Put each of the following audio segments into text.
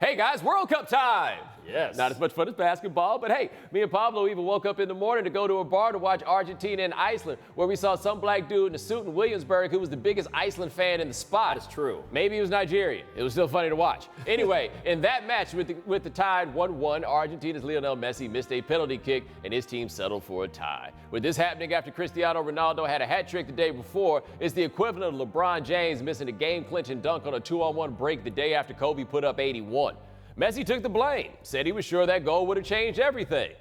Hey guys, World Cup time! Yes. Not as much fun as basketball, but hey, me and Pablo even woke up in the morning to go to a bar to watch Argentina and Iceland, where we saw some black dude in a suit in Williamsburg who was the biggest Iceland fan in the spot. That is true. Maybe he was Nigerian. It was still funny to watch. Anyway, in that match with the tied 1-1, Argentina's Lionel Messi missed a penalty kick and his team settled for a tie. With this happening after Cristiano Ronaldo had a hat trick the day before, it's the equivalent of LeBron James missing a game-clinching dunk on a 2-on-1 break the day after Kobe put up 81. Messi took the blame, said he was sure that goal would have changed everything.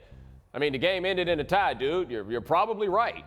I mean, the game ended in a tie, dude. You're probably right.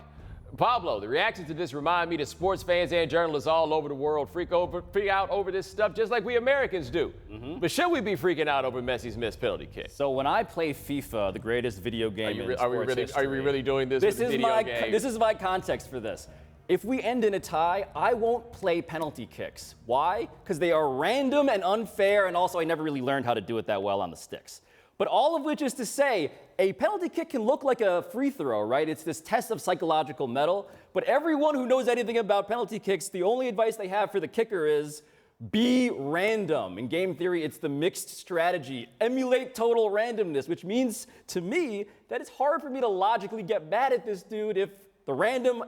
Pablo, the reactions to this remind me that sports fans and journalists all over the world freak out over this stuff just like we Americans do. But should we be freaking out over Messi's missed penalty kick? So when I play FIFA, the greatest video game in sports history, are we really doing this with the video game? This is my context for this. If we end in a tie, I won't play penalty kicks. Why? Because they are random and unfair, and also I never really learned how to do it that well on the sticks. But all of which is to say, a penalty kick can look like a free throw, right? It's this test of psychological mettle. But everyone who knows anything about penalty kicks, the only advice they have for the kicker is be random. In game theory, it's the mixed strategy. Emulate total randomness, which means to me that it's hard for me to logically get mad at this dude if the random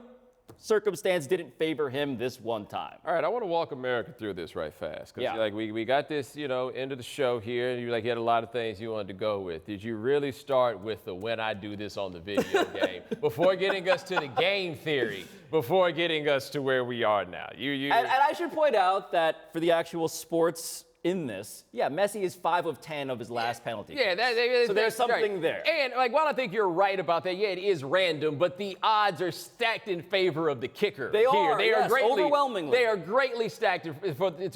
circumstance didn't favor him this one time. All right, I want to walk America through this right fast. Because like we got this, end of the show here, and you had a lot of things you wanted to go with. Did you really start with the when I do this on the video game before getting us to the game theory, before getting us to where we are now? And I should point out that for the actual sports in this, Messi is 5 of 10 of his last penalty. Yeah, so there's something there. And while I think you're right about that, it is random, but the odds are stacked in favor of the kicker. They are overwhelmingly. They are greatly stacked to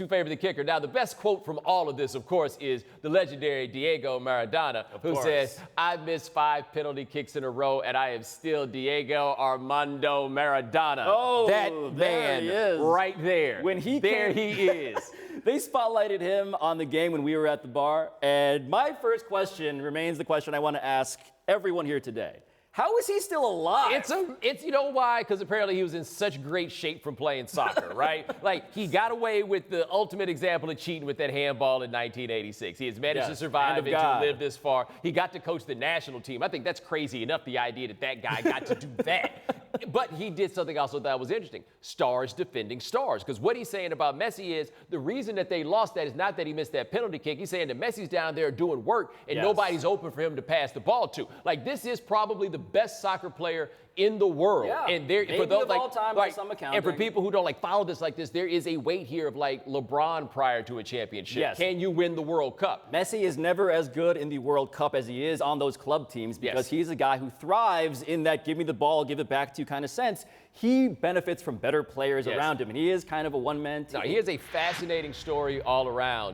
favor the kicker. Now, the best quote from all of this, of course, is the legendary Diego Maradona, who says, "I missed 5 penalty kicks in a row, and I am still Diego Armando Maradona." Oh, that man he is. right there. He is. They spotlighted him on the game when we were at the bar, and my first question remains the question I want to ask everyone here today. How is he still alive? It's you know why? Because apparently he was in such great shape from playing soccer, right? Like, he got away with the ultimate example of cheating with that handball in 1986. He has managed to survive and to live this far. He got to coach the national team. I think that's crazy enough, the idea that guy got to do that. But he did something else that was interesting. Stars defending stars. Because what he's saying about Messi is the reason that they lost that is not that he missed that penalty kick. He's saying that Messi's down there doing work and nobody's open for him to pass the ball to. Like, this is probably the best soccer player in the world. Yeah, and for those of all time by some accounting. And for people who don't follow this like this, there is a weight here of LeBron prior to a championship. Yes. Can you win the World Cup? Messi is never as good in the World Cup as he is on those club teams because he's a guy who thrives in that give me the ball, give it back to you kind of sense. He benefits from better players around him, and he is kind of a one-man team. No, he is a fascinating story all around.